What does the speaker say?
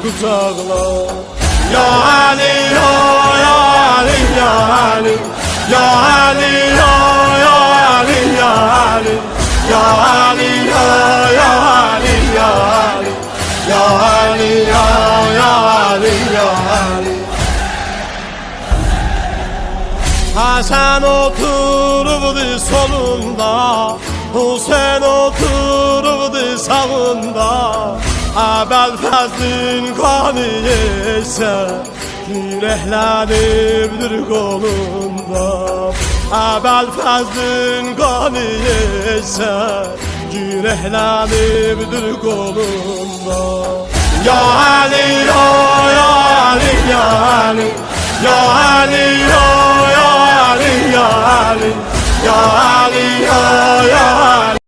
kucakla. Ya Ali ya, ya Ali ya Ali, ya Ali ya, ya Ali ya Ali, ya Ali ya, ya Ali ya Ali, ya Ali ya, ya Ali ya Ali. Hasan oturubdu solunda, Hüseyin oturubdu sağında. Belfəzdin qanı yesə, yüreklənibdir qolunda. Belfəzdin qanı yesə, yüreklənibdir qolunda. Ya Ali ya, ya Ali ya Ali, ya Ali ya, ya Ali ya Ali, ya Ali ya, ya Ali.